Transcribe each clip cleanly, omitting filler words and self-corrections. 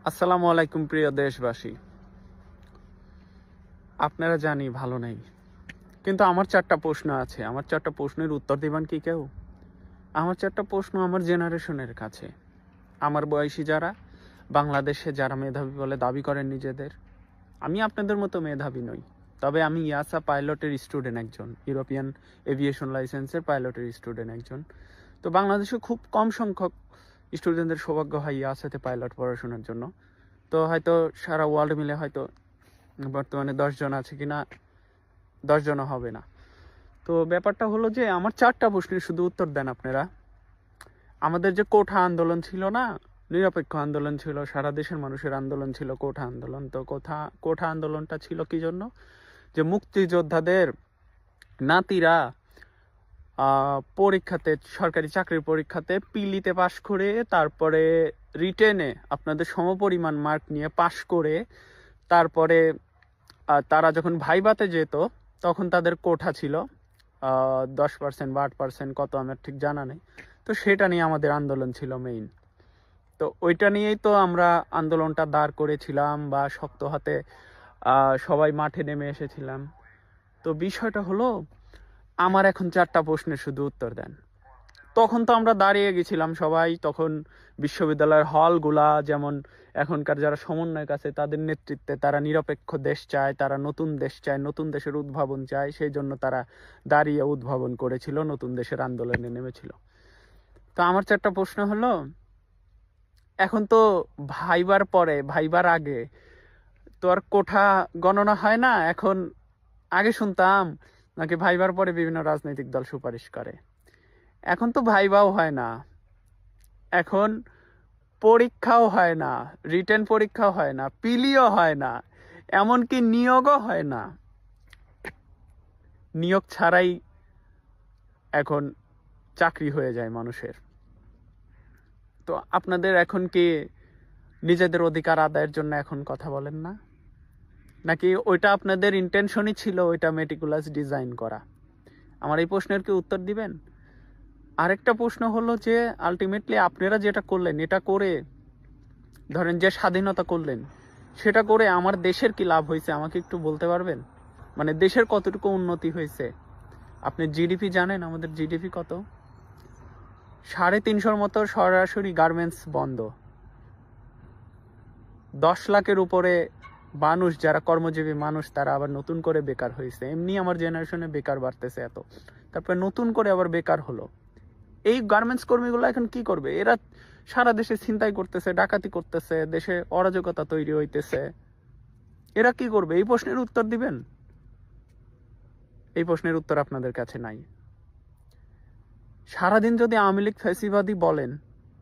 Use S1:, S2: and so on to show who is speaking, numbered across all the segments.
S1: আসসালামু আলাইকুম প্রিয় দেশবাসী। আপনারা জানি ভালো নেই, কিন্তু আমার চারটা প্রশ্ন আছে। আমার চারটা প্রশ্নের উত্তর দিবেন কি কেউ? আমার চারটা প্রশ্ন আমার জেনারেশনের কাছে, আমার বয়সী যারা, বাংলাদেশে যারা মেধাবী বলে দাবি করেন নিজেদের। আমি আপনাদের মতো মেধাবী নই, তবে আমি ইয়াসা পাইলটের স্টুডেন্ট একজন, ইউরোপিয়ান এভিয়েশন লাইসেন্সের পাইলটের স্টুডেন্ট একজন। তো বাংলাদেশে খুব কম সংখ্যক স্টুডেন্টদের সৌভাগ্য হয় ইয়াসাতে পাইলট পড়াশোনার জন্য। তো হয়তো সারা ওয়ার্ল্ড মিলে হয়তো বর্তমানে 10 জন আছে কিনা, 10 জনও হবে না। তো ব্যাপারটা হলো যে আমার চারটা প্রশ্নের শুধু উত্তর দেন আপনারা। আমাদের যে কোঠা আন্দোলন ছিল না, নিরপেক্ষ আন্দোলন ছিল, সারা দেশের মানুষের আন্দোলন ছিল কোঠা আন্দোলন। তো কোঠা আন্দোলনটা ছিল কি জন্য? যে মুক্তিযোদ্ধাদের নাতিরা পরীক্ষাতে, সরকারি চাকরির পরীক্ষাতে পিলিতে পাশ করে, তারপরে রিটেনে আপনাদের সমপরিমাণ মার্ক নিয়ে পাশ করে, তারপরে তারা যখন ভাইভাতে যেত তখন তাদের কোঠা ছিল 10% বা 8%, কত আমার ঠিক জানা নেই। তো সেটা নিয়ে আমাদের আন্দোলন ছিল মেইন। তো ওইটা নিয়েই তো আমরা আন্দোলনটা দাঁড় করেছিলাম, বা শক্ত হাতে সবাই মাঠে নেমে এসেছিলাম। তো বিষয়টা হলো, আমার এখন চারটা প্রশ্নের শুধু উত্তর দেন। তখন তো আমরা দাঁড়িয়ে গেছিলাম সবাই, তখন বিশ্ববিদ্যালয়ের হলগুলা, যেমন এখনকার যারা সমন্বয়ক আছে তাদের নেতৃত্বে, তারা নিরপেক্ষ দেশ চায়, তারা নতুন দেশ চায়, নতুন দেশের উদ্ভাবন চায়, সেই জন্য তারা দাঁড়িয়ে উদ্ভাবন করেছিল, নতুন দেশের আন্দোলনে নেমেছিল। তো আমার চারটা প্রশ্ন হলো, এখন তো ভাইবার আগে তো আর কোঠা গণনা হয় না এখন। আগে শুনতাম নাকি ভাইবার পরে বিভিন্ন রাজনৈতিক দল সুপারিশ করে। এখন তো ভাইবাও হয় না, এখন পরীক্ষাও হয় না, রিটেন পরীক্ষাও হয় না, পিলিও হয় না, এমনকি নিয়োগও হয় না। নিয়োগ ছাড়াই এখন চাকরি হয়ে যায় মানুষের। তো আপনাদের এখন কি নিজেদের অধিকার আদায়ের জন্য এখন কথা বলেন না? নাকি ওইটা আপনাদের ইন্টেনশনই ছিল, ওইটা মেটিকুলাস ডিজাইন করা? আমার এই প্রশ্নের কি উত্তর দিবেন? আরেকটা প্রশ্ন হলো যে আলটিমেটলি আপনারা যেটা করলেন, এটা করে ধরেন যে স্বাধীনতা করলেন, সেটা করে আমার দেশের কি লাভ হয়েছে আমাকে একটু বলতে পারবেন? মানে দেশের কতটুকু উন্নতি হয়েছে? আপনি জিডিপি জানেন আমাদের জিডিপি কত? 350-র মতো সরাসরি গার্মেন্টস বন্ধ। 10 লাখের উপরে মানুষ যারা কর্মজীবী মানুষ, তারা আবার নতুন করে বেকার হয়েছে। এমনি আমার জেনারেশনে বেকার বাড়তেছে এত, তারপরে নতুন করে আবার বেকার হলো। এই গার্মেন্টস কর্মীগুলো এখন কি করবে? এরা সারা দেশে ছিনতাই করতেছে, ডাকাতি করতেছে, দেশে অরাজকতা তৈরি হইতেছে। এরা কি করবে? এই প্রশ্নের উত্তর দিবেন? এই প্রশ্নের উত্তর আপনাদের কাছে নাই। সারাদিন যদি আওয়ামী লীগ ফ্যাসিবাদী বলেন,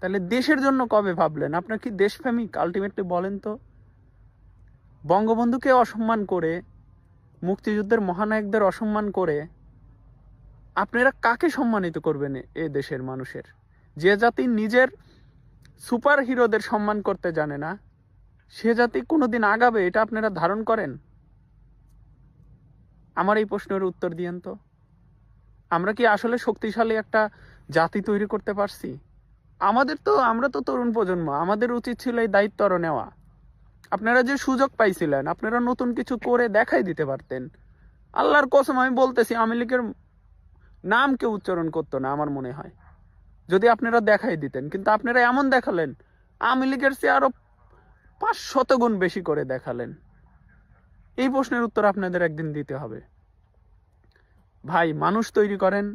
S1: তাহলে দেশের জন্য কবে ভাবলেন? আপনার কি দেশপ্রেমিক আলটিমেটলি বলেন তো? বঙ্গবন্ধুকে অসম্মান করে, মুক্তিযুদ্ধের মহানায়কদের অসম্মান করে আপনারা কাকে সম্মানিত করবেন এ দেশের মানুষের? যে জাতি নিজের সুপার হিরোদের সম্মান করতে জানে না, সে জাতি কোনোদিন আগাবে এটা আপনারা ধারণ করেন? আমার এই প্রশ্নের উত্তর দিয়েন তো। আমরা কি আসলে শক্তিশালী একটা জাতি তৈরি করতে পারছি? আমরা তো তরুণ প্রজন্ম, আমাদের উচিত ছিল এই দায়িত্ব আরো নেওয়া। আপনারা যে সুযোগ পাইছিলেন, আপনারা নতুন কিছু করে দেখাই দিতে পারতেন। আল্লাহর কসম আমি বলতেছি, আওয়ামী লীগের নাম কেউ উচ্চারণ করতো না আমার মনে হয়, যদি আপনারা দেখাই দিতেন। কিন্তু আপনারা এমন দেখালেন, আওয়ামী লীগের চেয়ে আরো 500 গুণ বেশি করে দেখালেন। এই প্রশ্নের উত্তর আপনাদের একদিন দিতে হবে। ভাই, মানুষ তৈরি করেন,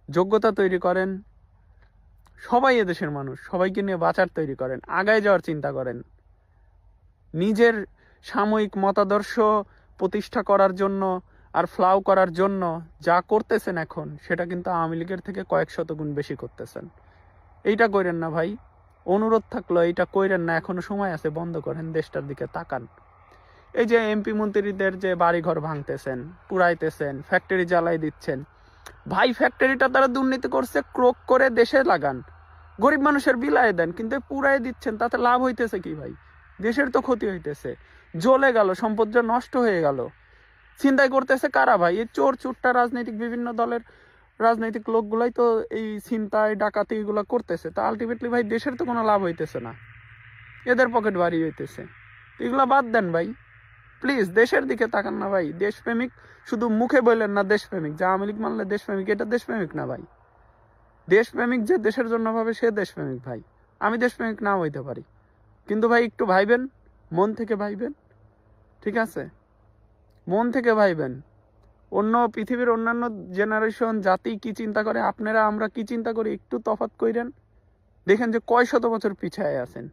S1: যোগ্যতা তৈরি করেন, সবাই এদেশের মানুষ, সবাইকে নিয়ে বাঁচার তৈরি করেন, আগায় যাওয়ার চিন্তা করেন। নিজের সাময়িক মতাদর্শ প্রতিষ্ঠা করার জন্য আর ফ্লাও করার জন্য যা করতেছেন এখন, সেটা কিন্তু আওয়ামী লীগের থেকে কয়েক শত গুণ বেশি করতেছেন। এইটা কইরেন না ভাই, অনুরোধ থাকলো, এইটা কইরেন না, এখনো সময় আছে, বন্ধ করেন, দেশটার দিকে তাকান। এই যে এমপি মন্ত্রীদের যে বাড়িঘর ভাঙতেছেন, পুড়াইতেছেন, ফ্যাক্টরি জ্বালাই দিচ্ছেন, ভাই ফ্যাক্টরিটা তারা দুর্নীতি করছে, ক্রোক করে দেশে লাগান, গরিব মানুষের বিলায় দেন, কিন্তু পুড়াই দিচ্ছেন, তাতে লাভ হইতেছে কি ভাই? দেশের তো ক্ষতি হইতেছে, জ্বলে গেল, সম্পদ নষ্ট হয়ে গেল। ছিনতাই করতেছে কারা ভাই? এই চোর চুট্টা রাজনৈতিক, বিভিন্ন দলের রাজনৈতিক লোকগুলাই তো এই ছিনতাই ডাকাতি এগুলো করতেছে। তা আলটিমেটলি ভাই দেশের তো কোনো লাভ হইতেছে না। এদের পকেট ভারী হইতেছে। এগুলা বাদ দেন ভাই, প্লিজ দেশের দিকে তাকান না ভাই। দেশপ্রেমিক শুধু মুখে বললেন না দেশপ্রেমিক, যে আওয়ামী লীগ মানলে দেশপ্রেমিক, এটা দেশপ্রেমিক না ভাই। দেশপ্রেমিক যে দেশের জন্য ভাবে সে দেশপ্রেমিক ভাই। আমি দেশপ্রেমিক নাও হইতে পারি, কিন্তু ভাই একটু ভাইবেন, মন থেকে ভাইবেন, ঠিক আছে? মন থেকে ভাইবেন। পৃথিবীর অন্যান্য জেনারেশন জাতি কি চিন্তা করে, আপনারা আমরা কি চিন্তা করি, একটু তফাৎ কইরেন, দেখেন যে কয় শত বছর পিছায় আছেন।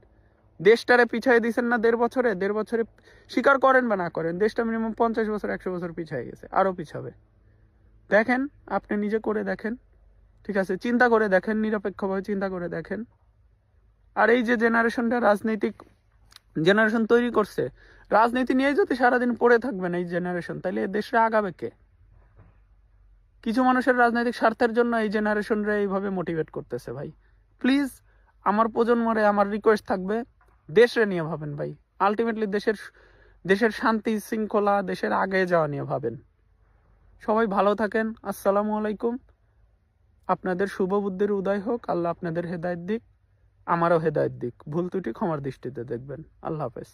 S1: দেশটারে পিছাই দিয়েছেন না 1.5 বছরে, স্বীকার করেন বা না করেন, দেশটা মিনিমাম 50 বছর 100 বছর পিছাই গেছে, আরো পিছাবে। দেখেন, আপনি নিজে করে দেখেন, ঠিক আছে? চিন্তা করে দেখেন, নিরপেক্ষভাবে চিন্তা করে দেখেন। আর এই যে জেনারেশনটা রাজনৈতিক জেনারেশন তৈরি করছে, রাজনীতি নিয়ে যদি সারাদিন পড়ে থাকবেন এই জেনারেশন, তাহলে দেশটা আগাবে কে? কিছু মানুষের রাজনৈতিক স্বার্থের জন্য এই জেনারেশনরা এইভাবে মোটিভেট করতেছে ভাই। প্লিজ, আমার প্রজন্মরে আমার রিকোয়েস্ট থাকবে, দেশরে নিয়ে ভাবেন ভাই। আলটিমেটলি দেশের শান্তি শৃঙ্খলা, দেশের আগে যাওয়া নিয়ে ভাবেন। সবাই ভালো থাকেন। আসসালামু আলাইকুম। আপনাদের শুভ বুদ্ধির উদয় হোক। আল্লাহ আপনাদের হেদায়েত দিক, আমারও হেদায়েত দিক। ভুল ত্রুটি ক্ষমার দৃষ্টিতে দেখবেন। আল্লাহ হাফেজ।